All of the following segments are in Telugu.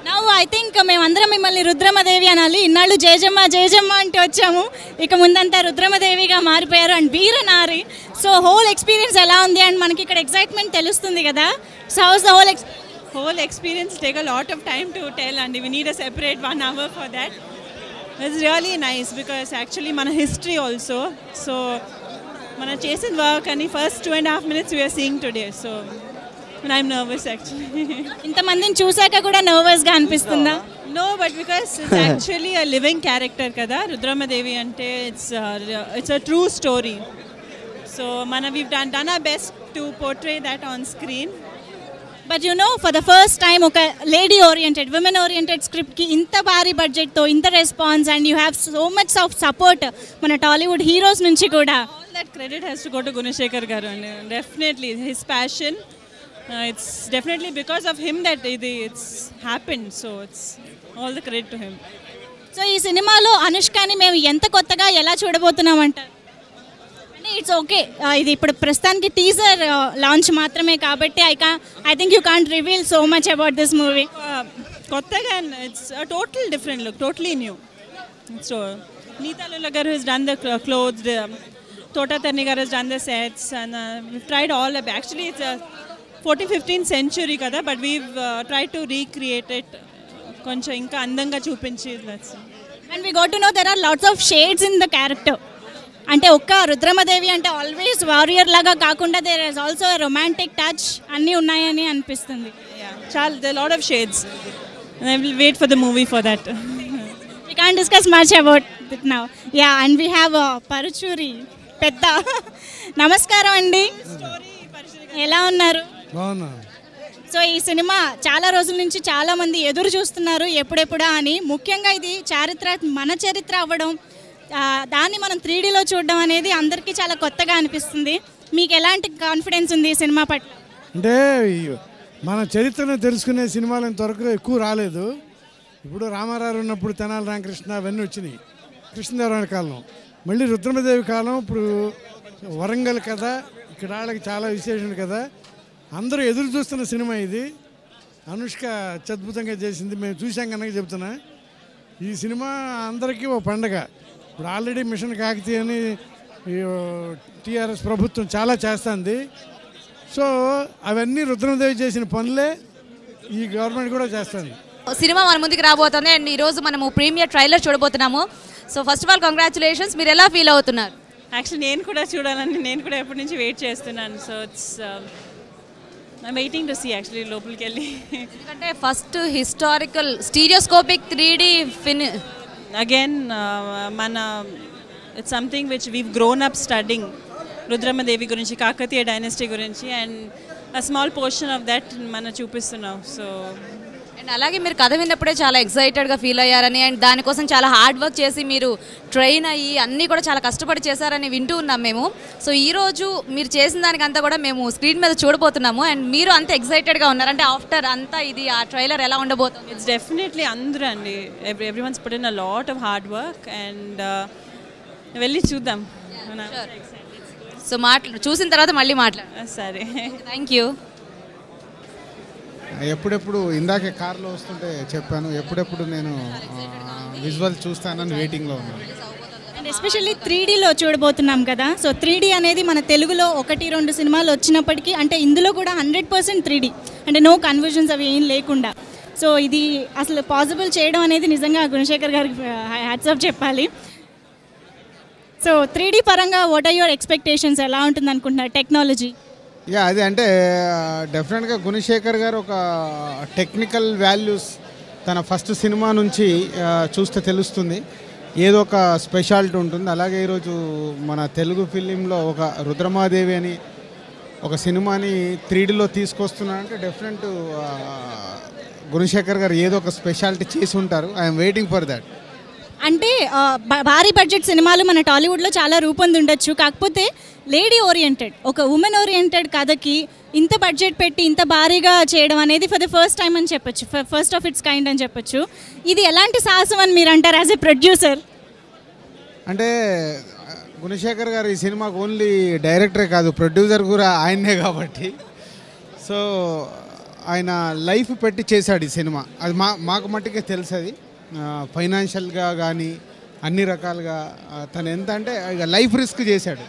నౌ ఐ థింక్ మేమందరం మిమ్మల్ని రుద్రమదేవి అనాలి. ఇన్నాళ్ళు జయజమ్మ జయజమ్మ అంటే వచ్చాము, ఇక ముందంతా రుద్రమదేవిగా మారిపోయారు అండ్ వీరనారి. సో హోల్ ఎక్స్పీరియన్స్ ఎలా ఉంది అండ్ మనకి ఇక్కడ ఎక్సైట్మెంట్ తెలుస్తుంది కదా. So house the whole experience take a lot of time to tell and we need a separate 1 hour for that. It's really nice because actually mana history also, so mana chesin work and first 2.5 minutes we are seeing today, so I'm nervous actually. ఇంత మందిని చూసాక కూడా నర్వస్ గా అనిపిస్తుందా? No, but because it's actually a living character kada Rudramadevi ante, it's a true story, so we've done our best to portray that on screen. But you know for the first time ఒక లేడీ ఓరియంటెడ్ విమెన్ ఓరియంటెడ్ స్క్రిప్ట్కి ఇంత భారీ బడ్జెట్తో ఇంత response and you have so much of support మన టాలీవుడ్ హీరోస్ నుంచి కూడా. All that credit has to go to Gunasekhar గారు అండి. Definitely his passion, it's definitely because of him that it's happened, so it's all the credit to him. So ఈ సినిమాలో అనుష్కని మేము ఎంత కొత్తగా ఎలా చూడబోతున్నామంటారు? ఇట్స్ ఓకే, ఇది ఇప్పుడు ప్రస్తుతానికి టీజర్ లాంచ్ మాత్రమే కాబట్టి I think you can't reveal so much about this movie. కొత్తగా it's total different look, totally new. So Neeta Lulla గారు has done the clothes, Tota Tarni garu has done the sets, and we've tried all of it. Actually it's a 14th-15th century kada, but we've tried to recreate it koncham inka andanga chupinchi. And we got to know there are lots of shades in the character. అంటే ఒక్క రుద్రమదేవి అంటే ఆల్వేస్ వారియర్ లాగా కాకుండా there is also romantic touch అన్నీ ఉన్నాయని అనిపిస్తుంది. చాలా they lot of shades. I will wait for the movie for that. We can't discuss much about it now. Yeah, and we have Paruchuri పెద్ద. నమస్కారం అండి, ఎలా ఉన్నారు? సో ఈ సినిమా చాలా రోజుల నుంచి చాలా మంది ఎదురు చూస్తున్నారు ఎప్పుడెప్పుడా అని. ముఖ్యంగా ఇది మన చరిత్ర అవ్వడం, దాన్ని మనం 3Dలో చూడడం అనేది అందరికీ చాలా కొత్తగా అనిపిస్తుంది. మీకు ఎలాంటి కాన్ఫిడెన్స్ ఉంది ఈ సినిమా పట్ల? అంటే మన చరిత్రను తెలుసుకునే సినిమాలు ఇంతవరకు ఎక్కువ రాలేదు. ఇప్పుడు రామారావు ఉన్నప్పుడు తెనాలి రామకృష్ణ అవన్నీ వచ్చినాయి, కృష్ణదేవరాయల కాలం, మళ్ళీ రుద్రమదేవి కాలం, ఇప్పుడు వరంగల్ కథ, ఇక్కడ వాళ్ళకి చాలా విశేషం కదా. అందరూ ఎదురు చూస్తున్న సినిమా ఇది. అనుష్క అత్యద్భుతంగా చేసింది, మేము చూసాం కనుక చెప్తున్నా. ఈ సినిమా అందరికీ ఓ పండగ. ఇప్పుడు ఆల్రెడీ మిషన్ కాకతీయ అని టీఆర్ఎస్ ప్రభుత్వం చాలా చేస్తుంది. సో అవన్నీ రుద్రమదేవి చేసిన పనులే ఈ గవర్నమెంట్ కూడా చేస్తుంది. సినిమా మన ముందుకు రాబోతుంది అండ్ ఈరోజు మనము ప్రీమియర్ ట్రైలర్ చూడబోతున్నాము. So first of all congratulations, మీరు ఎలా ఫీల్ అవుతున్నారు? యాక్చువల్లీ నేను కూడా చూడాలని నేను కూడా ఎప్పటి నుంచి వెయిట్ చేస్తున్నాను. So it's I'm waiting to see actually లోపలికి వెళ్ళి. ఎందుకంటే first historical stereoscopic 3D again it's something which we've grown up studying, Rudramadevi gurinchi, Kakatiya dynasty gurinchi, and a small portion of that mana chupistunnam. So and అలాగే మీరు కథ విన్నప్పుడే చాలా ఎక్సైటెడ్గా ఫీల్ అయ్యారని అండ్ దానికోసం చాలా హార్డ్ వర్క్ చేసి మీరు ట్రైన్ అయ్యి అన్నీ కూడా చాలా కష్టపడి చేశారని వింటూ ఉన్నాం మేము. సో ఈరోజు మీరు చేసిన దానికంతా కూడా మేము స్క్రీన్ మీద చూడబోతున్నాము అండ్ మీరు అంత ఎక్సైటెడ్గా ఉన్నారు అంటే ఆఫ్టర్ అంతా ఇది ఆ ట్రైలర్ ఎలా ఉండబోతుంది? ఇట్స్ డెఫినెట్లీ అందరూ అండి, everyone's put in a lot of hard work and వెళ్ళి చూద్దాం. సో చూసిన తర్వాత మళ్ళీ మాట్లాడు. సరే, థ్యాంక్ యూ. ఎప్పుడెప్పుడు ఇందాకే కార్లో వస్తుంటే చెప్పాను, ఎప్పుడెప్పుడు నేను విజువల్ చూస్తానని వెయిటింగ్లో ఉన్నాను. అండ్ ఎస్పెషల్లీ 3Dలో చూడబోతున్నాం కదా. సో 3D అనేది మన తెలుగులో 1-2 సినిమాలు వచ్చినప్పటికీ అంటే ఇందులో కూడా 100% 3D అంటే నో కన్వర్జన్స్ అవి ఏం లేకుండా. సో ఇది అసలు పాసిబుల్ చేయడం అనేది నిజంగా గుణశేఖర్ గారికి హ్యాట్స్ ఆఫ్ చెప్పాలి. సో 3D పరంగా వాట్ ఆర్ యువర్ ఎక్స్పెక్టేషన్స్, ఎలా ఉంటుంది అనుకుంటున్నారు టెక్నాలజీ? యా, అది అంటే డెఫినెట్గా గుణశేఖర్ గారు ఒక టెక్నికల్ వాల్యూస్ తన ఫస్ట్ సినిమా నుంచి చూస్తే తెలుస్తుంది, ఏదో ఒక స్పెషాలిటీ ఉంటుంది. అలాగే ఈరోజు మన తెలుగు ఫిలింలో ఒక రుద్రమాదేవి అని ఒక సినిమాని 3Dలో తీసుకొస్తున్నారంటే డెఫినెట్ గుణశేఖర్ గారు ఏదో ఒక స్పెషాలిటీ చేసి ఉంటారు. I'm waiting for that. అంటే భారీ బడ్జెట్ సినిమాలు మన టాలీవుడ్లో చాలా రూపొందుండొచ్చు, కాకపోతే లేడీ ఓరియంటెడ్ ఒక ఉమెన్ ఓరియంటెడ్ కథకి ఇంత బడ్జెట్ పెట్టి ఇంత భారీగా చేయడం అనేది ఫర్ ద ఫస్ట్ టైం అని చెప్పొచ్చు, ఫస్ట్ ఆఫ్ ఇట్స్ కైండ్ అని చెప్పొచ్చు. ఇది ఎలాంటి సాహసం అని మీరు అంటారు యాజ్ ఎ ప్రొడ్యూసర్? అంటే గుణశేఖర్ గారు ఈ సినిమాకు ఓన్లీ డైరెక్టరే కాదు, ప్రొడ్యూసర్ కూడా ఆయనే కాబట్టి. సో ఆయన లైఫ్ పెట్టి చేశాడు ఈ సినిమా. అది మాకు మట్టుకే తెలుసు. అది ఫైనాన్షియల్గా కానీ అన్ని రకాలుగా తను ఎంత అంటే ఇక లైఫ్ రిస్క్ చేశాడు.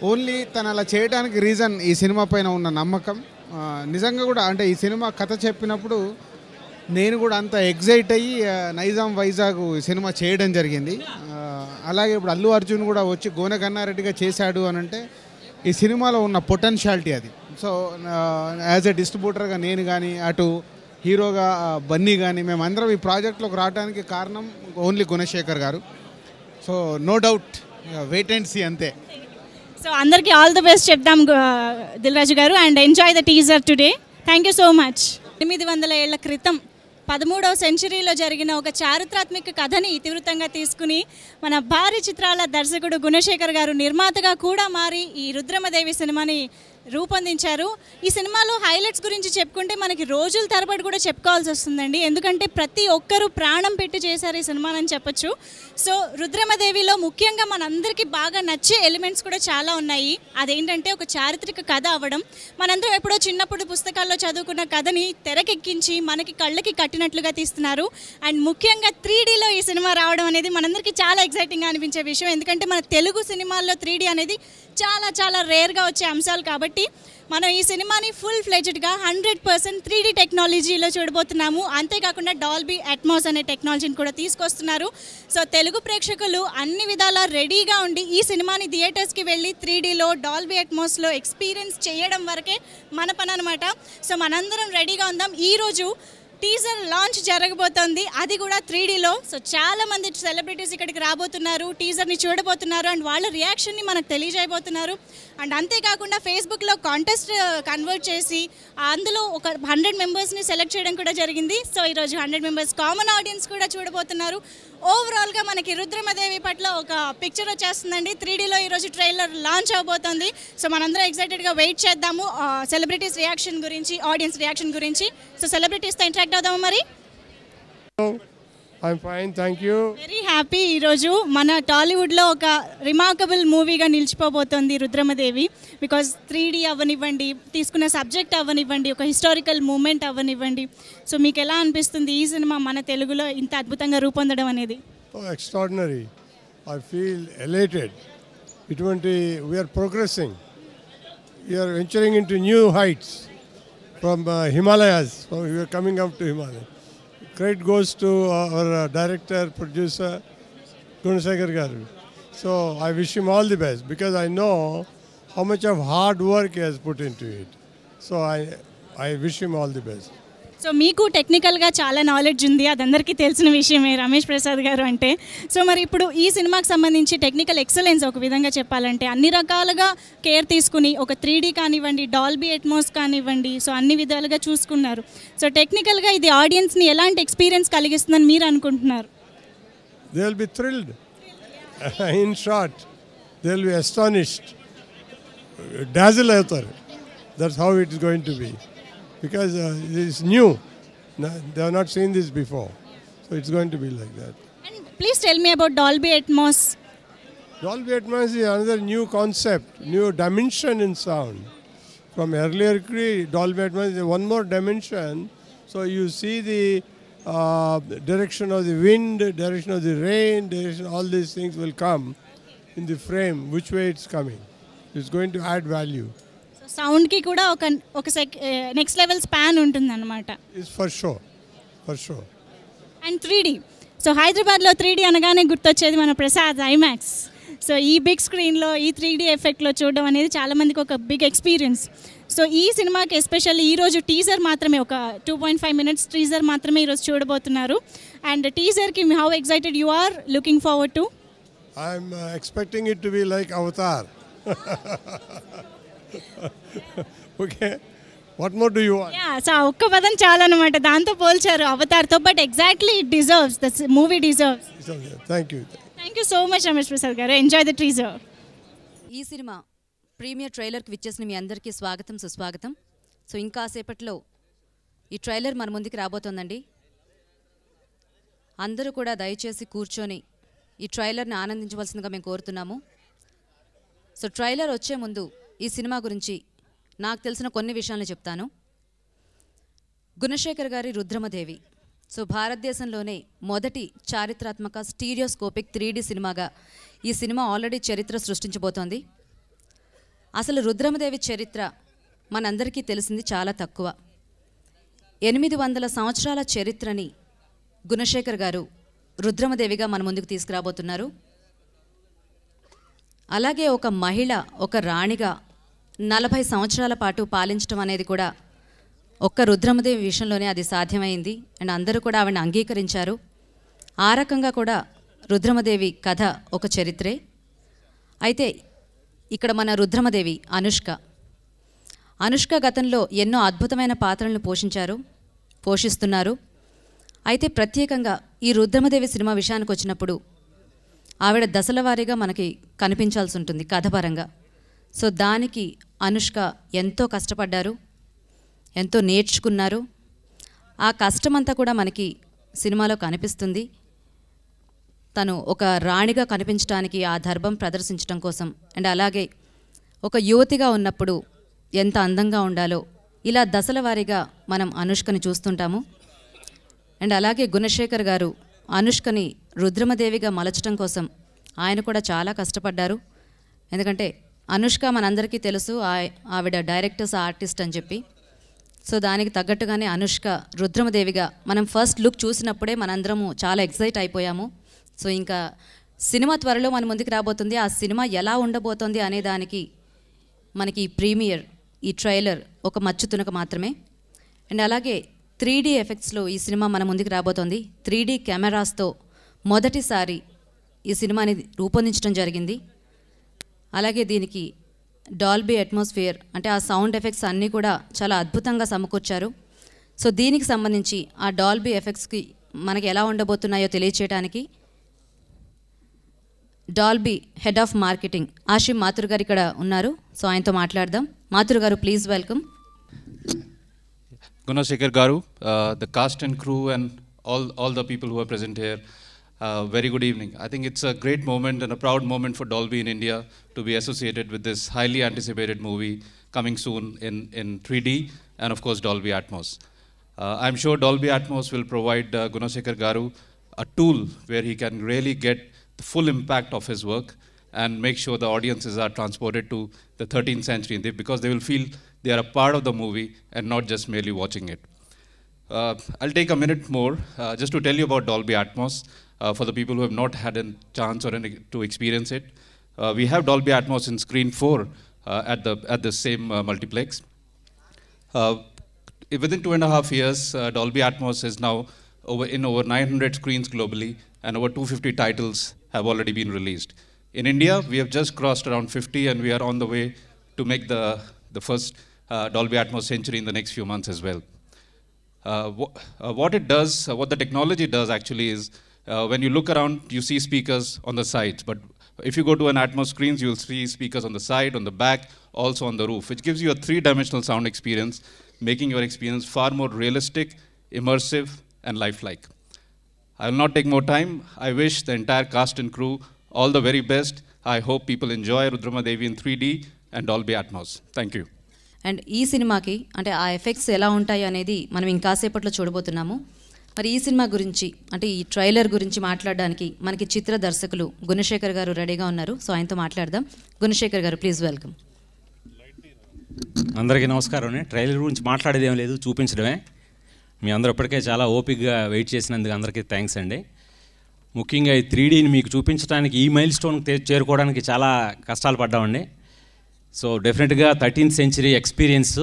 ఓన్లీ తను అలా చేయడానికి రీజన్ ఈ సినిమా పైన ఉన్న నమ్మకం. నిజంగా కూడా అంటే ఈ సినిమా కథ చెప్పినప్పుడు నేను కూడా అంత ఎగ్జైట్ అయ్యి నైజాం వైజాగ్ ఈ సినిమా చేయడం జరిగింది. అలాగే ఇప్పుడు అల్లు అర్జున్ కూడా వచ్చి గోనె గన్నారెడ్డిగా చేశాడు అని అంటే ఈ సినిమాలో ఉన్న పొటెన్షియాలిటీ అది. సో యాజ్ ఎ డిస్ట్రిబ్యూటర్గా నేను కానీ అటు హీరోగా బన్నీ కానీ మేమందరం ఈ ప్రాజెక్ట్లోకి రావడానికి కారణం only Gunasekhar garu. So no doubt wait and see అంతే. సో అందరికీ ఆల్ ది బెస్ట్ చెప్దాం Dil Raju garu, and enjoy the teaser today. Thank you so much. 800 ఏళ్ల క్రితం 13వ సెంచరీలో జరిగిన ఒక చారిత్రాత్మక కథని ఇతివృత్తంగా తీసుకుని మన భారీ చిత్రాల దర్శకుడు గుణశేఖర్ గారు నిర్మాతగా కూడా మారి ఈ రుద్రమదేవి సినిమాని రూపొందించారు. ఈ సినిమాలో హైలైట్స్ గురించి చెప్పుకుంటే మనకి రోజుల తరబడి కూడా చెప్పుకోవాల్సి వస్తుందండి, ఎందుకంటే ప్రతి ఒక్కరూ ప్రాణం పెట్టి చేశారు ఈ సినిమాని చెప్పొచ్చు. సో రుద్రమదేవిలో ముఖ్యంగా మనందరికీ బాగా నచ్చే ఎలిమెంట్స్ కూడా చాలా ఉన్నాయి. అదేంటంటే ఒక చారిత్రక కథ అవ్వడం, మనందరం ఎప్పుడో చిన్నప్పుడు పుస్తకాల్లో చదువుకున్న కథని తెరకెక్కించి మనకి కళ్ళకి కట్టినట్లుగా తీస్తున్నారు. అండ్ ముఖ్యంగా 3Dలో ఈ సినిమా రావడం అనేది మనందరికీ చాలా ఎక్సైటింగ్గా అనిపించే విషయం, ఎందుకంటే మన తెలుగు సినిమాల్లో 3D అనేది చాలా చాలా రేర్గా వచ్చే అంశాలు. కాబట్టి మనం ఈ సినిమాని ఫుల్ ఫ్లెడ్జ్డ్గా 100% 3D టెక్నాలజీలో చూడబోతున్నాము. అంతేకాకుండా డాల్బీ అట్మాస్ అనే టెక్నాలజీని కూడా తీసుకొస్తున్నారు. సో తెలుగు ప్రేక్షకులు అన్ని విధాలా రెడీగా ఉండి ఈ సినిమాని థియేటర్స్కి వెళ్ళి 3Dలో డాల్బీ అట్మాస్లో ఎక్స్పీరియన్స్ చేయడం వరకే మన పని అనమాట. సో మనందరం రెడీగా ఉందాం. ఈరోజు టీజర్ లాంచ్ జరగబోతోంది, అది కూడా 3Dలో. సో చాలా మంది సెలబ్రిటీస్ ఇక్కడికి రాబోతున్నారు, టీజర్ని చూడబోతున్నారు, అండ్ వాళ్ళ రియాక్షన్ని మనకు తెలియజేయబోతున్నారు. అండ్ అంతేకాకుండా ఫేస్బుక్లో కాంటెస్ట్ కన్వర్ట్ చేసి అందులో ఒక 100 మెంబర్స్ని సెలెక్ట్ చేయడం కూడా జరిగింది. సో ఈరోజు 100 మెంబర్స్ కామన్ ఆడియన్స్ కూడా చూడబోతున్నారు. ఓవరాల్గా మనకి రుద్రమదేవి పట్ల ఒక పిక్చర్ వచ్చేస్తుందండి. 3Dలో ఈరోజు ట్రైలర్ లాంచ్ అవబోతోంది. సో మనందరం ఎక్సైటెడ్గా వెయిట్ చేద్దాము సెలబ్రిటీస్ రియాక్షన్ గురించి, ఆడియన్స్ రియాక్షన్ గురించి. సో సెలబ్రిటీస్తో ఇంటరాక్ట్ అవుదాము మరి. I'm fine, thank you. Very happy. ఈరోజు మన టాలీవుడ్లో ఒక రిమార్కబుల్ మూవీగా నిలిచిపోబోతోంది రుద్రమదేవి. బికాజ్ 3D అవ్వనివ్వండి, తీసుకున్న సబ్జెక్ట్ అవ్వనివ్వండి, ఒక హిస్టారికల్ మూమెంట్ అవ్వనివ్వండి. సో మీకు ఎలా అనిపిస్తుంది ఈ సినిమా మన తెలుగులో ఇంత అద్భుతంగా రూపొందడం అనేది? Oh, extraordinary. I feel elated. We are progressing. We are venturing into new heights from Himalayas. So we are coming up to Himalayas. Credit goes to our director, producer, Gunasekhar Garu. So I wish him all the best because I know how much of hard work he has put into it. So I wish him all the best. So మీకు టెక్నికల్గా చాలా నాలెడ్జ్ ఉంది, అది అందరికీ తెలిసిన విషయమే రమేష్ ప్రసాద్ గారు అంటే. సో మరి ఇప్పుడు ఈ సినిమాకి సంబంధించి టెక్నికల్ ఎక్సలెన్స్ ఒక విధంగా చెప్పాలంటే అన్ని రకాలుగా కేర్ తీసుకుని ఒక 3D కానివ్వండి, డాల్బీ అట్మాస్ కానివ్వండి, సో అన్ని విధాలుగా చూసుకున్నారు. సో టెక్నికల్గా ఇది ఆడియన్స్ని ఎలాంటి ఎక్స్పీరియన్స్ కలిగిస్తుందని మీరు అనుకుంటున్నారు? They will be thrilled. In short, they will be astonished. Dazzle అవుతారు. That's how it is going to be. Because it is new. They have not seen this before. So it's going to be like that. And please tell me about Dolby Atmos. Dolby Atmos is another new concept, new dimension in sound. From earlier Dolby Atmos is one more dimension. So you see the direction of the wind, direction of the rain, direction, all these things will come in the frame, which way it's coming. It's going to add value. సౌండ్కి కూడా ఒక నెక్స్ట్ లెవెల్ స్పాన్ ఉంటుంది అనమాట. It's for sure. And 3D. So హైదరాబాద్లో 3D అనగానే గుర్తొచ్చేది మన ప్రసాద్ ఐమాక్స్. సో ఈ బిగ్ స్క్రీన్లో ఈ 3D ఎఫెక్ట్లో చూడడం అనేది చాలామందికి ఒక బిగ్ ఎక్స్పీరియన్స్. సో ఈ సినిమాకి ఎస్పెషల్లీ ఈరోజు టీజర్ మాత్రమే, ఒక 2.5 minutes టీజర్ మాత్రమే ఈరోజు చూడబోతున్నారు. అండ్ టీజర్కి how excited you are looking forward to? I'm expecting it to be like Avatar. Okay. What more do you want? Yeah, so ఒక్క పదం చాలా అనమాట, దాంతో పోల్చారు అవతార్తో. But exactly it deserves, the movie deserves. Thank you. Thank you so much Ramesh Prasad గారు. Enjoy the teaser. ఈ సినిమా ప్రీమియర్ ట్రైలర్కి విచ్చేసిన మీ అందరికీ స్వాగతం, సుస్వాగతం. సో ఇంకా సేపట్లో ఈ ట్రైలర్ మన ముందుకు రాబోతోందండి. అందరూ కూడా దయచేసి కూర్చొని ఈ ట్రైలర్ని ఆనందించవలసిందిగా మేము కోరుతున్నాము. సో ట్రైలర్ వచ్చే ముందు ఈ సినిమా గురించి నాకు తెలిసిన కొన్ని విషయాలను చెప్తాను. గుణశేఖర్ గారి రుద్రమదేవి. సో భారతదేశంలోనే మొదటి చారిత్రాత్మక స్టీరియోస్కోపిక్ 3D సినిమాగా ఈ సినిమా ఆల్రెడీ చరిత్ర సృష్టించబోతోంది. అసలు రుద్రమదేవి చరిత్ర మనందరికీ తెలిసింది చాలా తక్కువ. 800 సంవత్సరాల చరిత్రని గుణశేఖర్ గారు రుద్రమదేవిగా మన ముందుకు తీసుకురాబోతున్నారు. అలాగే ఒక మహిళ, ఒక రాణిగా 40 సంవత్సరాల పాటు పాలించడం అనేది కూడా ఒక్క రుద్రమదేవి విషయంలోనే అది సాధ్యమైంది. అండ్ అందరూ కూడా ఆవిడని అంగీకరించారు. ఆ రకంగా కూడా రుద్రమదేవి కథ ఒక చరిత్రే. అయితే ఇక్కడ మన రుద్రమదేవి అనుష్క గతంలో ఎన్నో అద్భుతమైన పాత్రలను పోషిస్తున్నారు. అయితే ప్రత్యేకంగా ఈ రుద్రమదేవి సినిమా విషయానికి వచ్చినప్పుడు ఆవిడ దశల వారీగా మనకి కనిపించాల్సి ఉంటుంది కథపరంగా. సో దానికి అనుష్క ఎంతో కష్టపడ్డారు, ఎంతో నేర్చుకున్నారు. ఆ కష్టమంతా కూడా మనకి సినిమాలో కనిపిస్తుంది. తను ఒక రాణిగా కనిపించడానికి ఆ దర్భం ప్రదర్శించడం కోసం, అండ్ అలాగే ఒక యువతిగా ఉన్నప్పుడు ఎంత అందంగా ఉండాలో ఇలా దశల వారీగా మనం అనుష్కని చూస్తుంటాము. అండ్ అలాగే గుణశేఖర్ గారు అనుష్కని రుద్రమదేవిగా మలచడం కోసం ఆయన కూడా చాలా కష్టపడ్డారు. ఎందుకంటే అనుష్క మనందరికీ తెలుసు, ఆవిడ డైరెక్టర్స్ ఆర్టిస్ట్ అని చెప్పి. సో దానికి తగ్గట్టుగానే అనుష్క రుద్రమదేవిగా మనం ఫస్ట్ లుక్ చూసినప్పుడే మనందరము చాలా ఎక్సైట్ అయిపోయాము. సో ఇంకా సినిమా త్వరలో మన ముందుకు రాబోతుంది. ఆ సినిమా ఎలా ఉండబోతోంది అనే దానికి మనకి ఈ ప్రీమియర్, ఈ ట్రైలర్ ఒక మచ్చుతునక మాత్రమే. అండ్ అలాగే 3D ఎఫెక్ట్స్లో ఈ సినిమా మన ముందుకు రాబోతోంది. 3D కెమెరాస్తో మొదటిసారి ఈ సినిమాని రూపొందించడం జరిగింది. అలాగే దీనికి డాల్బీ అట్మాస్ఫియర్ అంటే ఆ సౌండ్ ఎఫెక్ట్స్ అన్నీ కూడా చాలా అద్భుతంగా సమకూర్చారు. సో దీనికి సంబంధించి ఆ డాల్బీ ఎఫెక్ట్స్కి మనకి ఎలా ఉండబోతున్నాయో తెలియచేయడానికి Dolby head of marketing Ashim Mathur గారు ఇక్కడ ఉన్నారు. సో ఆయనతో మాట్లాడదాం. మాథుర్ గారు, please welcome. Gunashekhar Garu, the cast and crew and all the people who are present here, very good evening. I think it's a great moment and a proud moment for Dolby in India to be associated with this highly anticipated movie coming soon in 3D and of course Dolby Atmos. I'm sure Dolby Atmos will provide Gunashekhar Garu a tool where he can really get the full impact of his work and make sure the audiences are transported to the 13th century because they will feel they are a part of the movie and not just merely watching it. I'll take a minute more just to tell you about Dolby Atmos for the people who have not had a chance or to experience it. We have Dolby Atmos in Screen 4 at the same multiplex. Within 2.5 years, Dolby Atmos is now in over 900 screens globally and over 250 titles have already been released. In India, we have just crossed around 50 and we are on the way to make the first Dolby Atmos century in the next few months as well. What the technology does actually is, when you look around, you see speakers on the sides, but if you go to an Atmos screens, you'll see speakers on the side, on the back, also on the roof, which gives you a 3-dimensional sound experience, making your experience far more realistic, immersive, and lifelike. I will not take more time. I wish the entire cast and crew all the very best. I hope people enjoy Rudramadevi in 3D and Dolby Atmos. Thank you. And ఈ సినిమాకి అంటే ఆ ఎఫెక్ట్స్ ఎలా ఉంటాయి అనేది మనం ఇంకాసేపట్లో చూడబోతున్నాము. మరి ఈ సినిమా గురించి అంటే ఈ ట్రైలర్ గురించి మాట్లాడడానికి మనకి చిత్ర దర్శకులు గుణశేఖర్ గారు రెడీగా ఉన్నారు. సో ఆయనతో మాట్లాడదాం. గుణశేఖర్ గారు, ప్లీజ్ వెల్కమ్. అందరికీ నమస్కారం. ట్రైలర్ గురించి మాట్లాడేది ఏం లేదు, చూపించడమే. మీ అందరూ ఇప్పటికే చాలా ఓపికగా వెయిట్ చేసినందుకు అందరికీ థ్యాంక్స్ అండి. ముఖ్యంగా ఈ 3Dని మీకు చూపించడానికి, ఈ మైల్ స్టోన్ చేరుకోవడానికి చాలా కష్టాలు పడ్డామండి. సో డెఫినెట్గా 13th సెంచరీ ఎక్స్పీరియన్స్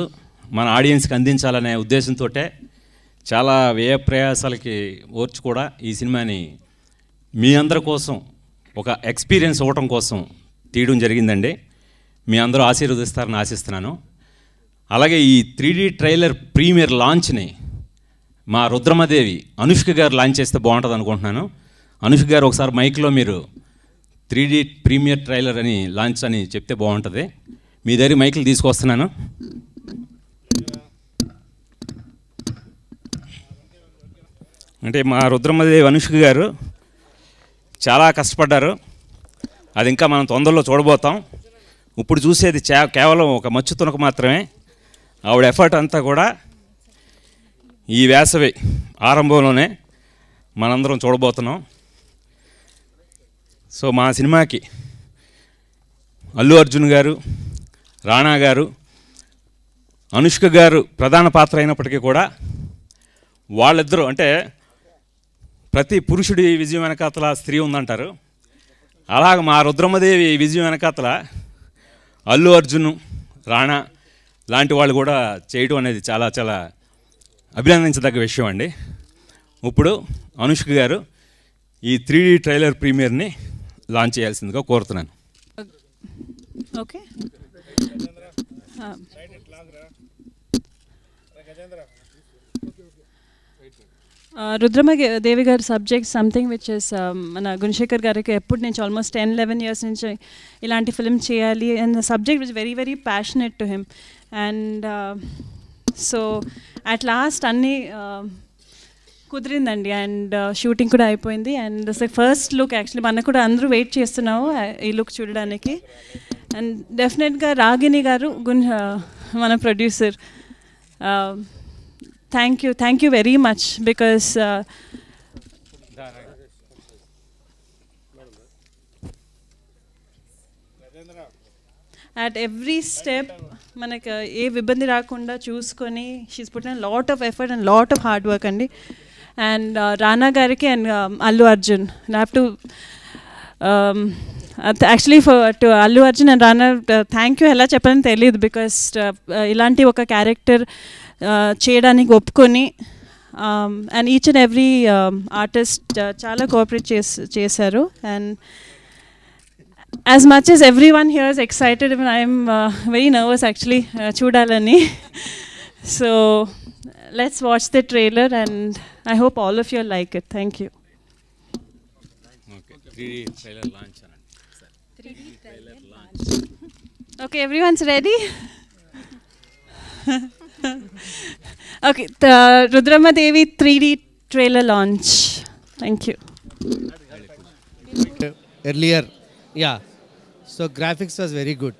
మన ఆడియన్స్కి అందించాలనే ఉద్దేశంతో చాలా వ్యయ ప్రయాసాలకి ఓర్చి కూడా ఈ సినిమాని మీ అందరి కోసం ఒక ఎక్స్పీరియన్స్ ఇవ్వటం కోసం తీయడం జరిగిందండి. మీ అందరూ ఆశీర్వదిస్తారని ఆశిస్తున్నాను. అలాగే ఈ 3D ట్రైలర్ ప్రీమియర్ లాంచ్ని మా రుద్రమదేవి అనుష్క గారు లాంచ్ చేస్తే బాగుంటుంది అనుకుంటున్నాను. అనుష్క గారు ఒకసారి మైక్లో మీరు 3D ప్రీమియర్ ట్రైలర్ అని లాంచ్ అని చెప్తే బాగుంటుంది. మీ దగ్గర మైకులు తీసుకొస్తున్నాను. అంటే మా రుద్రమదేవి అనుష్క గారు చాలా కష్టపడ్డారు. అది ఇంకా మనం తొందరలో చూడబోతాం. ఇప్పుడు చూసేది కేవలం ఒక మచ్చు తునక మాత్రమే. ఆవిడ ఎఫర్ట్ అంతా కూడా ఈ వేసవి ఆరంభంలోనే మనందరం చూడబోతున్నాం. సో మా సినిమాకి అల్లు అర్జున్ గారు, రాణా గారు, అనుష్క గారు ప్రధాన పాత్ర అయినప్పటికీ కూడా వాళ్ళిద్దరూ, అంటే ప్రతి పురుషుడి విజయం వెనకాతల స్త్రీ ఉందంటారు. అలాగ మా రుద్రమ్మదేవి విజయం వెనకాతల అల్లు అర్జున్, రాణా లాంటి వాళ్ళు కూడా చేయడం అనేది చాలా చాలా అభినందించదగ్గ విషయం అండి. ఇప్పుడు అనుష్క గారు ఈ 3D ట్రైలర్ ప్రీమియర్ని లాంచ్ చేయాల్సిందిగా కోరుతున్నాను. ఓకే. రుద్రమదేవి గారి సబ్జెక్ట్ సంథింగ్ విచ్ ఇస్ మన గుణశేఖర్ గారికి ఎప్పుడు నుంచి ఆల్మోస్ట్ 10-11 years నుంచి ఇలాంటి ఫిల్మ్ చేయాలి and the subject was very very passionate to him. And so at last అన్నీ కుదిరిందండి అండ్ షూటింగ్ కూడా అయిపోయింది. అండ్ ఫస్ట్ లుక్ యాక్చువల్లీ మనకు కూడా అందరూ వెయిట్ చేస్తున్నాము ఈ లుక్ చూడడానికి. అండ్ డెఫినెట్గా రాగిణి గారు మన producer, thank you very much because at every step మనకు ఏ ఇబ్బంది రాకుండా చూసుకొని she's put in lot of effort and lot of hard work అండి. అండ్ రానా గారికి and Allu Arjun have to actually to Allu Arjun and Rana thank you ఎలా చెప్పాలని తెలియదు. బికాస్ ఇలాంటి ఒక క్యారెక్టర్ చేయడానికి ఒప్పుకొని and each and every artist చాలా కోఆపరేట్ చేశారు. And as much as everyone here is excited, even I am very nervous actually చూడాలని. So let's watch the trailer and I hope all of you like it. Thank you. Okay, 3D trailer launch. 3D trailer launch. Okay, everyone's ready? Okay, the Rudramadevi 3D trailer launch. Thank you. Earlier, yeah. So graphics was very good.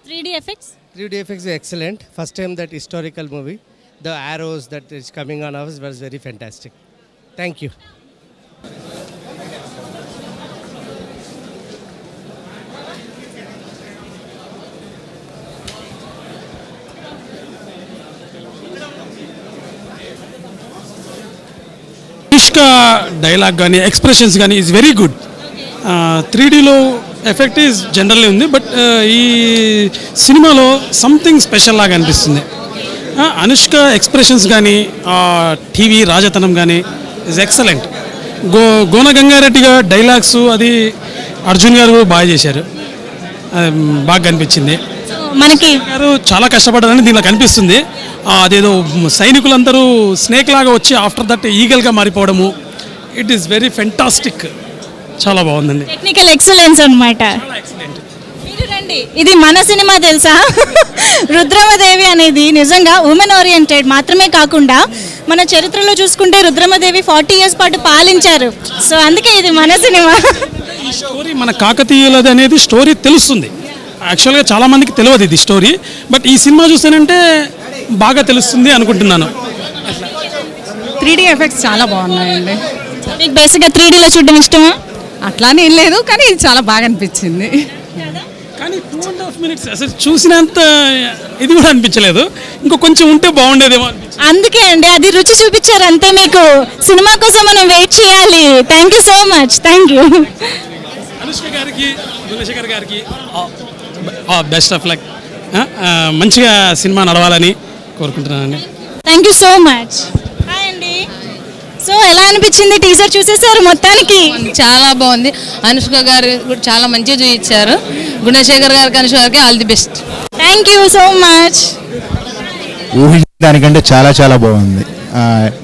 3D effects? 3D effects were excellent. First time that historical movie. The arrows that is coming on us was very fantastic. Thank you. Anushka dialogue కానీ ఎక్స్ప్రెషన్స్ కానీ ఈజ్ వెరీ గుడ్. 3Dలో ఎఫెక్ట్ ఈజ్ జనరల్లీ ఉంది, బట్ ఈ సినిమాలో సంథింగ్ స్పెషల్ లాగా అనిపిస్తుంది. అనుష్క ఎక్స్ప్రెషన్స్ కానీ టీవీ రాజతనం కానీ ఈజ్ ఎక్సలెంట్. గోన గంగారెడ్డిగా డైలాగ్స్ అది అర్జున్ గారు బాగా చేశారు, బాగా కనిపించింది. మనకి గారు చాలా కష్టపడ్డారని దీనిలో కనిపిస్తుంది. అదేదో సైనికులందరూ స్నేక్ లాగా వచ్చి ఆఫ్టర్ దట్ ఈగల్గా మారిపోవడము, ఇట్ ఈస్ వెరీ ఫెంటాస్టిక్. చాలా బాగుందండి, టెక్నికల్ ఎక్సలెన్స్ అన్నమాట. మీరు రండి, ఇది మన సినిమా తెలుసా? రుద్రమదేవి అనేది నిజంగా ఉమెన్ ఓరియంటెడ్ మాత్రమే కాకుండా మన చరిత్రలో చూసుకుంటే రుద్రమదేవి 40 years పాటు పాలించారు. సో అందుకే ఇది మన సినిమా. ఈ స్టోరీ మన కాకతీయులది అనేది స్టోరీ తెలుస్తుంది. యాక్చువల్గా చాలామందికి తెలియదు ఇది స్టోరీ, బట్ ఈ సినిమా చూసానంటే బాగా తెలుస్తుంది అనుకుంటున్నాను. 3D ఎఫెక్ట్స్ చాలా బాగున్నాయండి. మీకు బేసిక్గా 3Dలో చూడడం ఇష్టమా? అట్లానే ఏం లేదు, కానీ చాలా బాగా అనిపించింది. కానీ 2.5 minutes అసలు చూసినంత ఇది కూడా అనిపించలేదు. ఇంకో కొంచెం ఉంటే బాగుండేదేమో. అందుకే అండి, అది రుచి చూపించారు అంతే. మీకు సినిమా కోసం మనం వెయిట్ చేయాలి. Thank you so much. Thank you. Anushka గారికి, గుణశేఖర్ గారికి బెస్ట్ ఆఫ్ లక్. మంచిగా సినిమా నడవాలని కోరుకుంటున్నానండి. Thank you so much. Hi అండి. సో ఎలా అనిపించింది? టీజర్ చూసేసారు మొత్తానికి? చాలా బాగుంది. అనుష్క గారు కూడా చాలా మంచిగా చూపించారు. గుణశేఖర్ గారికి, అనుష్క గారికి all the best. Thank you so much. దానికంటే చాలా చాలా బాగుంది.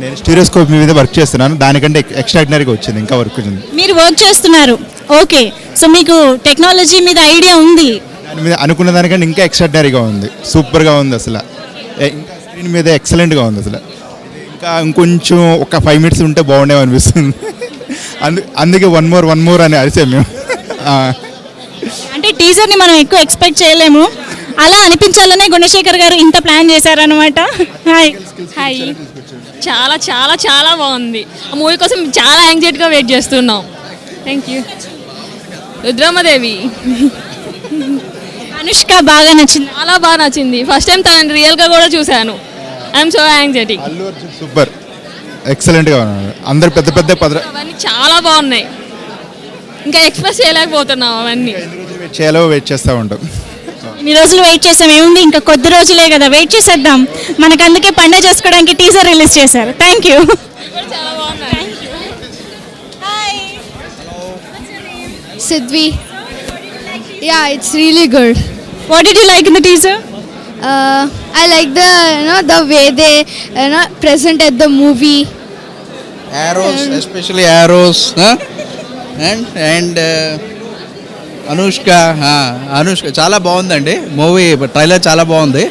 నేను స్టీరియోస్కోప్ మీద వర్క్ చేస్తున్నాను, దానికంటే ఎక్స్ట్రాడినరీగా వచ్చింది, ఇంకా వర్క్ వచ్చింది. మీరు వర్క్ చేస్తున్నారు, ఓకే. సో మీకు టెక్నాలజీ మీద ఐడియా ఉంది? దాని మీద అనుకున్న దానికంటే ఇంకా ఎక్స్ట్రాడినరీగా ఉంది, సూపర్గా ఉంది. అసలు ఇంకా స్క్రీన్ మీద ఎక్సలెంట్గా ఉంది. అసలు ఇంకా ఇంకొంచెం ఒక 5 minutes ఉంటే బాగుండేవి అనిపిస్తుంది. అందుకే వన్ మోర్ అని అరిసాం మేము. అంటే టీజర్ని మనం ఎక్కువ ఎక్స్పెక్ట్ చేయలేము, అలా అనిపించాలనే గుణశేఖర్ గారు ఇంత ప్లాన్ చేశారనమాట. హాయ్. హాయ్. చాలా చాలా చాలా బాగుంది. ఆ మూవీ కోసం చాలా యాంగ్జైటీగా వెయిట్ చేస్తున్నాం. Thank you. రుద్రమదేవి. అనుష్క బాగా నచ్చింది. చాలా బాగా నచ్చింది. ఫస్ట్ టైం తనని రియల్గా కూడా చూశాను. I'm so anxiety. Allu Arjun super, ఎక్సలెంట్గా ఉన్నారు. అందరు పెద్ద పెద్ద అవన్నీ చాలా బాగున్నాయి. ఇంకా ఎక్స్ప్రెస్ చేయలేకపోతున్నాం. అవన్నీ వెయిట్ చేస్తూ ఉంటాం. ఇన్ని రోజులు వెయిట్ చేసాం, ఏముంది ఇంకా కొద్ది రోజులే కదా, వెయిట్ చేసేద్దాం. మనకు అందుకే పండుగ చేసుకోవడానికి టీజర్ రిలీజ్ చేశారు. Thank you. Sidvi. Yeah, it's really good. What did you like in the teaser? I like the way they presented the movie. Arrows, especially arrows, and Anushka చాలా బాగుందండి మూవీ. ట్రైలర్ చాలా బాగుంది,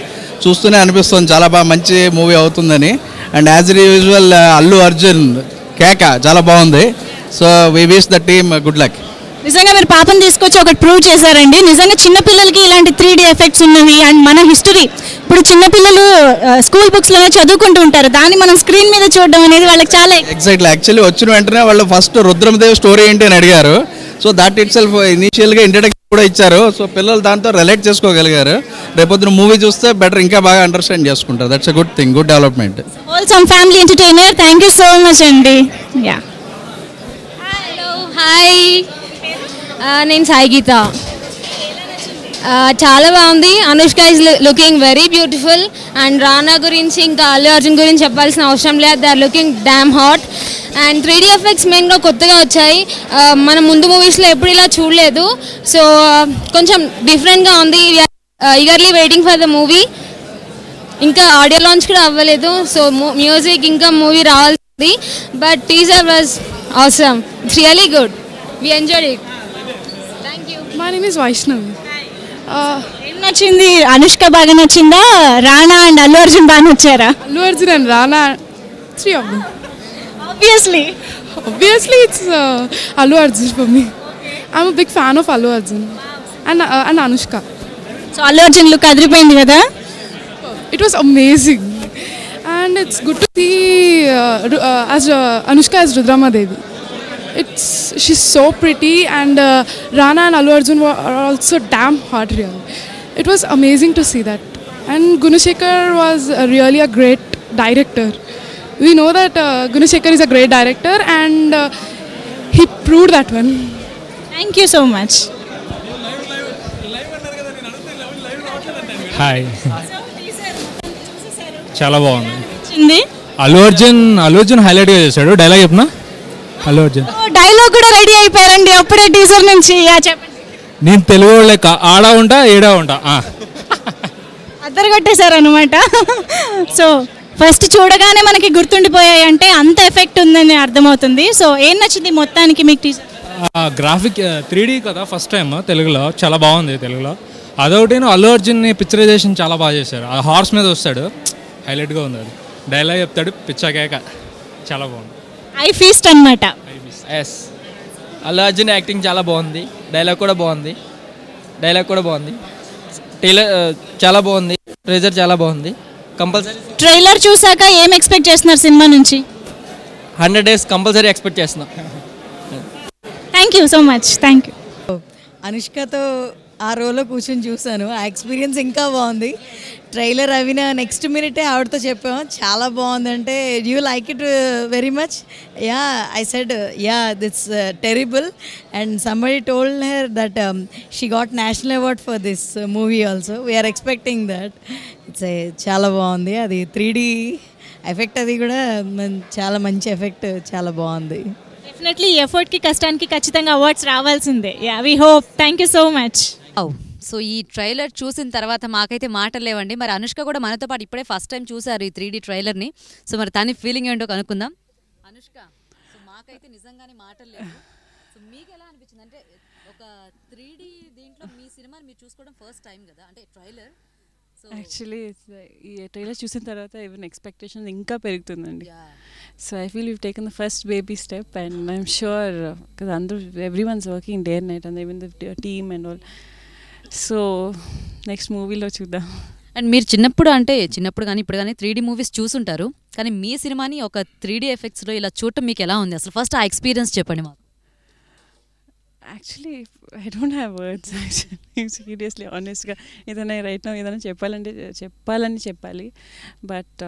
చూస్తూనే అనిపిస్తుంది చాలా బాగా మంచి మూవీ అవుతుందని. And as usual Allu Arjun కేక చాలా బాగుంది. So we wish the team good luck. నిజంగా మీరు పాపం తీసుకొచ్చి ఒకటి ప్రూవ్ చేశారండి. నిజంగా చిన్నపిల్లలకి ఇలాంటి 3D ఎఫెక్ట్స్ ఉన్నవి. అండ్ మన హిస్టరీ ఇప్పుడు చిన్నపిల్లలు స్కూల్ బుక్స్లోనే చదువుకుంటూ ఉంటారు, దాన్ని మనం స్క్రీన్ మీద చూడడం అనేది వాళ్ళకి చాలా ఎగ్జాక్ట్లీ. యాక్చువల్లీ వచ్చిన వెంటనే వాళ్ళు ఫస్ట్ రుద్రమదేవి స్టోరీ ఏంటి అని అడిగారు. సో దాట్ ఇట్ సెల్ఫ్ ఇనీషియల్గా ఇంట్రడక్షన్ కూడా ఇచ్చారు. సో పిల్లలు దాంతో రిలేట్ చేసుకోగలిగారు. రేపొద్దున మూవీ చూస్తే బెటర్, ఇంకా బాగా అండర్స్టాండ్ చేసుకుంటారు. That's a good thing, good development. Wholesome family entertainer. Thank you so much అండి. యా, హలో, హాయ్, నేను సాయి గీత. చాలా బాగుంది. Anushka is looking very beautiful. And Rana గురించి ఇంకా అల్లు అర్జున్ గురించి చెప్పాల్సిన అవసరం లేదు. They are looking damn hot. And 3D effects మెయిన్గా కొత్తగా వచ్చాయి. మనం ముందు మూవీస్లో ఎప్పుడు ఇలా చూడలేదు. సో కొంచెం డిఫరెంట్గా ఉంది. Eagerly waiting for the movie. ఇంకా ఆడియో లాంచ్ కూడా అవ్వలేదు. సో మ్యూజిక్ ఇంకా మూవీ రావాల్సింది. But teaser was awesome. It's really good. We enjoyed it. Thank you. My name is Vaishnavi. ఏం నచ్చింది? అనుష్క బాగా నచ్చిందా? రానా అండ్ అల్లు అర్జున్ బాగా నచ్చారా? Allu Arjun and Rana, 3 of them. Obviously it's Allu Arjun for me. I'm a big fan of Allu Arjun and Anushka. So Allu Arjun look adripoyindi kada? It was amazing, and it's good to see as Anushka as Rudramadevi. She's so pretty, and Rana and Allu Arjun are also damn hot really. It was amazing to see that, and Gunashekar was really a great director. We know that Gunashekar is a great director, and he proved that one. Thank you so much. Hi, చాలా బాగుంది. అల్లు అర్జున్ హైలైట్గా చేశాడు. డైలాగ్ చెప్పనా? అల్లు అర్జున్ డైలాగ్ కూడా రెడీ అయిపోయారండి అప్పుడే టీజర్ నుంచి. చెప్పండి. నేను తెలుగు లెక్క ఆడా ఉంటా ఏడా ఉంటా. అద్దరు కొట్టేశారు అనమాట. సో ఫస్ట్ చూడగానే మనకి గుర్తుండిపోయాయి అంటే అంత ఎఫెక్ట్ ఉందని అర్థమవుతుంది. సో ఏం నచ్చింది మొత్తానికి మీకు టీజర్? గ్రాఫిక్ 3D కదా, ఫస్ట్ టైం తెలుగులో చాలా బాగుంది. తెలుగులో అదొకటి. అల్లు అర్జున్ని పిక్చరైజేషన్ చాలా బాగా చేశారు. ఆ హార్స్ మీద వస్తాడు, హైలైట్గా ఉంది. అది డైలాగ్ చెప్తాడు, పిచ్చాకేక, చాలా బాగుంది. ఐ ఫీస్ట్ అనమాట. ఎస్, అల్లు అర్జున్ యాక్టింగ్ చాలా బాగుంది. డైలాగ్ కూడా బాగుంది. ట్రైలర్ చాలా బాగుంది. ట్రైలర్ చాలా బాగుంది. కంపల్సరీ ట్రైలర్ చూసాక ఏం ఎక్స్పెక్ట్ చేస్తున్నారు సినిమా నుంచి? 100 days కంపల్సరీ ఎక్స్పెక్ట్ చేస్తున్నాం. Thank you so much. Thank you. అనుష్కతో ఆ రోల్లో కూర్చొని చూశాను. ఆ ఎక్స్పీరియన్స్ ఇంకా బాగుంది. ట్రైలర్ అవిన నెక్స్ట్ మినిటే ఆవిడతో చెప్పాము చాలా బాగుంది అంటే, you like it very much? Yeah, I said yeah, it's terrible. And somebody told her that she got national award for this movie also. We're expecting that. It's చాలా బాగుంది. అది 3D ఎఫెక్ట్, అది కూడా చాలా మంచి ఎఫెక్ట్, చాలా బాగుంది. డెఫినెట్లీ ఈ ఎఫర్ట్కి కష్టానికి ఖచ్చితంగా అవార్డ్స్ రావాల్సిందే. Yeah, we hope. Thank you so much. So ఈ ట్రైలర్ చూసిన తర్వాత మాకైతే మాటలు లేవండి. మరి అనుష్క కూడా మనతో పాటు ఇప్పుడే ఫస్ట్ టైం చూసారు ఈ 3D ట్రైలర్ని. సో మరి తన ఫీలింగ్ ఏంటో కనుక్కుందాం. అనుష్క, సో మాకైతే నిజంగానే మాటలు లేవు. సో మీకు ఎలా అనిపించింది? అంటే ఒక 3D దీంట్లో మీ సినిమాని మీరు చూసుకోవడం ఫస్ట్ టైం కదా, అంటే ట్రైలర్. యాక్చువల్లీ ఈ ట్రైలర్ చూసిన తర్వాత ఈవెన్ ఎక్స్పెక్టేషన్ ఇంకా పెరుగుతుందండి. So I feel you taken the first baby step, and I'm sure because అందరూ everyone's working day and night, and even the team and all. So next మూవీలో చూద్దాం. అండ్ మీరు చిన్నప్పుడు కానీ ఇప్పుడు కానీ 3D మూవీస్ చూసుంటారు, కానీ మీ సినిమాని ఒక 3D ఎఫెక్ట్స్లో ఇలా చూడటం మీకు ఎలా ఉంది అసలు? ఫస్ట్ ఆ ఎక్స్పీరియన్స్ చెప్పండి మాకు. Actually I don't have words actually, seriously ఆనెస్ట్గా ఏదైనా రైట్ ఏదైనా చెప్పాలని చెప్పాలి. బట్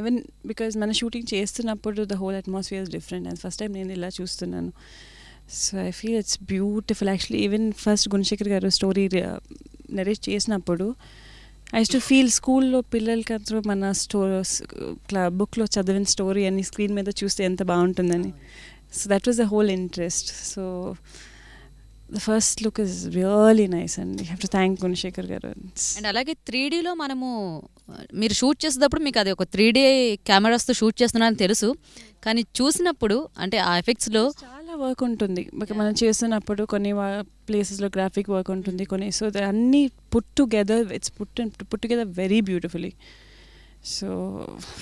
ఈవెన్ బికాజ్ మన షూటింగ్ చేస్తున్నప్పుడు the whole atmosphere is different. And first time నేను ఇలా చూస్తున్నాను. So I feel it's beautiful actually. Even first Gunashekhar గారు స్టోరీ నరేట్ చేసినప్పుడు ఐ టు ఫీల్ స్కూల్లో పిల్లలకి అందరూ మన బుక్లో చదివిన స్టోరీ అని స్క్రీన్ మీద చూస్తే ఎంత బాగుంటుందని. So that was the whole interest. So the first look is really nice and you have to thank Gunashekhar garu. And అలాగే 3Dలో మనము మీరు షూట్ చేసేటప్పుడు మీకు అది ఒక 3D కెమెరాస్తో షూట్ చేస్తున్నారని తెలుసు, కానీ చూసినప్పుడు అంటే ఆ ఎఫెక్ట్స్లో చాలా వర్క్ ఉంటుంది. మనం చేస్తున్నప్పుడు కొన్ని ప్లేసెస్లో గ్రాఫిక్ వర్క్ ఉంటుంది, కొన్ని సో అన్నీ put together very beautifully. So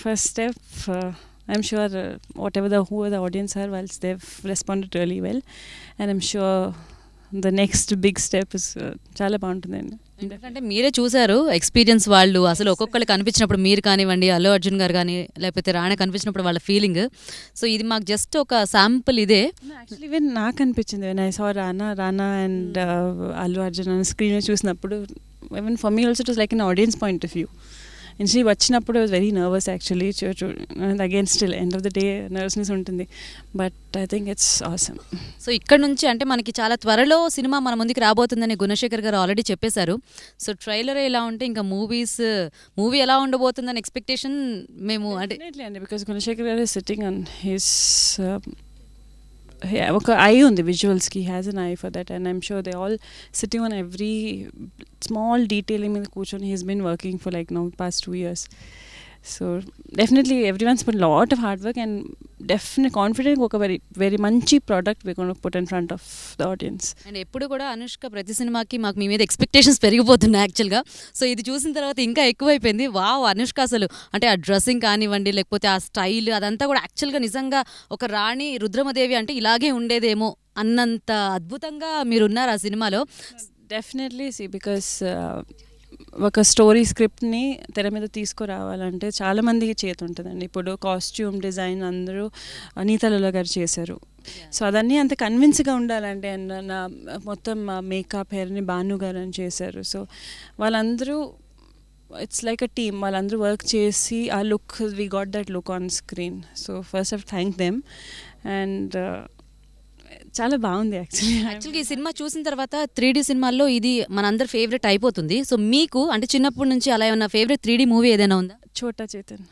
first step I'm sure whoever the audience are, whilst they've responded really well, and I'm sure the next big step is చాలా బాగుంటుందండి. ఎందుకంటే మీరే చూసారు ఎక్స్పీరియన్స్, వాళ్ళు అసలు ఒక్కొక్కళ్ళు కనిపించినప్పుడు మీరు కానివ్వండి, అల్లు అర్జున్ గారు కానీ లేకపోతే రాణా కనిపించినప్పుడు వాళ్ళ ఫీలింగ్. సో ఇది మాకు జస్ట్ ఒక శాంపుల్ ఇదే. యాక్చువల్లీ ఈవెన్ నాకు అనిపించింది when I saw Rana and Allu Arjun అని స్క్రీన్ చూసినప్పుడు, even for me also it was like an audience point of view. And she వచ్చినప్పుడు I was very nervous actually. Again still end of the day nervousness ఉంటుంది, but I think it's awesome. So ఇక్కడ నుంచి అంటే మనకి చాలా త్వరలో సినిమా మన ముందుకు రాబోతుందని గుణశేఖర్ గారు ఆల్రెడీ చెప్పేశారు. సో ట్రైలర్ ఎలా ఉంటే ఇంకా మూవీ ఎలా ఉండబోతుందని ఎక్స్పెక్టేషన్ మేము అంటే అండి, బికాస్ గుణశేఖర్ గారు సిట్టింగ్ ఆన్ హిస్ ఒక ఐ ఉంది విజువల్స్కి, has an eye for that. And I'm sure they all sitting on every small detailing మీద కూర్చొని he's been working for like now past 2 years. So definitely everyone's put lot of hard work and definite confident ఒక వెరీ మంచి product we gonna put in front of the audience. And ఎప్పుడు కూడా అనుష్క ప్రతి సినిమాకి మాకు మీ మీద ఎక్స్పెక్టేషన్స్ పెరిగిపోతున్నాయి యాక్చువల్గా. సో ఇది చూసిన తర్వాత ఇంకా ఎక్కువైపోయింది. వావ్, అనుష్క అసలు అంటే ఆ డ్రెస్సింగ్ కానివ్వండి, లేకపోతే ఆ స్టైల్, అదంతా కూడా యాక్చువల్గా నిజంగా ఒక రాణి రుద్రమదేవి అంటే ఇలాగే ఉండేదేమో అన్నంత అద్భుతంగా మీరున్నారు ఆ సినిమాలో. డెఫినెట్లీ బికాస్ ఒక స్టోరీ స్క్రిప్ట్ని తెర మీద తీసుకురావాలంటే చాలామంది చేతి ఉంటుందండి. ఇప్పుడు కాస్ట్యూమ్ డిజైన్ అందరూ నీతా లూలా గారు చేశారు. సో అదన్నీ అంత కన్విన్స్గా ఉండాలంటే, అండ్ నా మొత్తం మేకప్ హెయిర్ని భాను గారు అని చేశారు. సో వాళ్ళందరూ ఇట్స్ లైక్ అ టీమ్, వాళ్ళందరూ వర్క్ చేసి ఆ look we got that look on screen. So first I thank them. And చాలా బాగుంది యాక్చువల్లీ. ఈ సినిమా చూసిన తర్వాత 3D సినిమాల్లో ఇది మనందరి ఫేవరెట్ అయిపోతుంది. సో మీకు అంటే చిన్నప్పటి నుంచి అలా ఏమన్నా ఫేవరెట్ 3D మూవీ ఏదైనా ఉందా? చోటా చేతన్,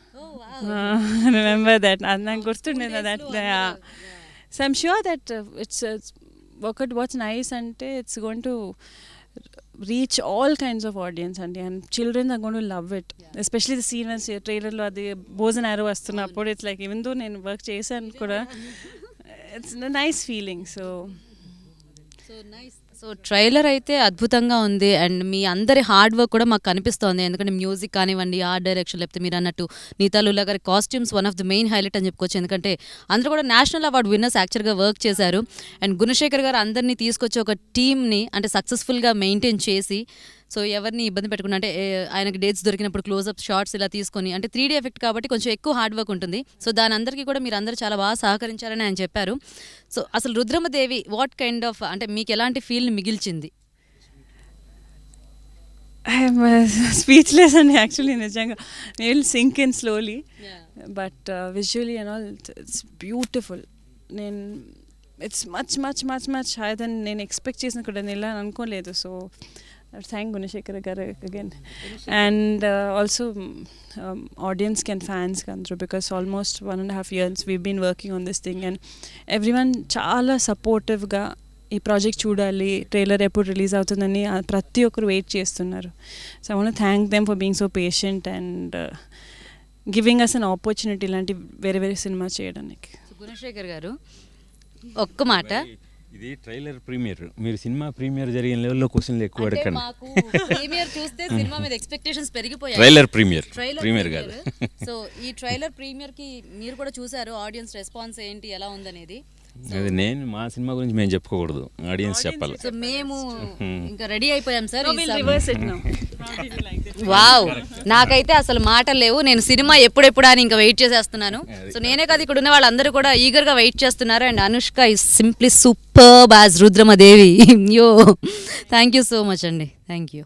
రిమెంబర్ దట్, అది నాకు గుర్తుండేది that. So I'm sure that it's what's nice అంటే it's going to reach all kinds of audience and children are going to love it, especially the scene and trailer lo adi bows and arrow vastunnappudu it's like even though nenu work chesanu kuda it's a nice feeling. So nice. So trailer అయితే అద్భుతంగా ఉంది అండ్ మీ అందరి హార్డ్ వర్క్ కూడా మాకు కనిపిస్తోంది. ఎందుకంటే మ్యూజిక్ కానివ్వండి, ఆర్ట్ డైరెక్షన్, లేకపోతే మీరు అన్నట్టు నీతా లూలా గారి costumes one of the main highlight అని చెప్పుకోవచ్చు. ఎందుకంటే అందరూ కూడా నేషనల్ అవార్డు విన్నర్స్ యాక్చువల్గా వర్క్ చేశారు. అండ్ గుణశేఖర్ గారు అందరినీ తీసుకొచ్చి ఒక టీమ్ని అంటే సక్సెస్ఫుల్గా మెయింటైన్ చేసి, సో ఎవరిని ఇబ్బంది పెట్టకుండా అంటే ఆయనకి డేట్స్ దొరికినప్పుడు క్లోజ్అప్ షార్ట్స్ ఇలా తీసుకొని, అంటే 3D ఎఫెక్ట్ కాబట్టి కొంచెం ఎక్కువ హార్డ్ వర్క్ ఉంటుంది. సో దాని అందరికీ కూడా మీరు అందరూ చాలా బాగా సహకరించారని ఆయన చెప్పారు. సో అసలు రుద్రమదేవి వాట్ కైండ్ ఆఫ్ అంటే మీకు ఎలాంటి ఫీల్ని మిగిల్చింది? ఐఎమ్ స్పీచ్లెస్ అండి యాక్చువల్లీ, నిజంగా will sink in slowly, but visually and all it's beautiful. నేను it's much much much much higher than నేను ఎక్స్పెక్ట్ చేసిన కూడా, నేను ఇలా అనుకోలేదు. సో thank Gunashekhar garu again, and also audience and fans come through, because almost 1.5 years we've been working on this thing and everyone chaala supportive ga ee project chudali, trailer eppudu release avutundani prati okkaru wait chestunnaru. So I want to thank them for being so patient and giving us an opportunity ilanti very cinema cheyadaniki. So Gunashekhar garu ఒక్క మాట, ఇది ట్రైలర్ ప్రీమియర్, మీరు సినిమా ప్రీమియర్ జరిగిన లెవెల్లో క్వశ్చన్లు ఎక్కువ అడగండి. ప్రీమియర్ చూస్తే సినిమా మీద ఎక్స్పెక్టేషన్స్ పెరిగిపోయాయి. ట్రైలర్ ప్రీమియర్ కాదు. సో ఈ ట్రైలర్ ప్రీమియర్ కి మీరు కూడా చూసారు, ఆడియన్స్ రెస్పాన్స్ ఏంటి ఎలా ఉందనేది. అది నేను మా సినిమా గురించి మేము చెప్పుకోకూడదు, ఆడియన్స్ చెప్పాలి. సో మేము ఇంకా రెడీ అయిపోయాం సార్. Wow. వావ్, నాకైతే అసలు మాటలు లేవు. నేను సినిమా ఎప్పుడెప్పుడు అని ఇంకా వెయిట్ చేసేస్తున్నాను. సో నేనే కాదు, ఇక్కడ ఉన్న వాళ్ళందరూ కూడా ఈగర్గా వెయిట్ చేస్తున్నారు. And Anushka is simply superb as Rudramadevi. యో, థ్యాంక్ యూ సో మచ్ అండి. Thank you.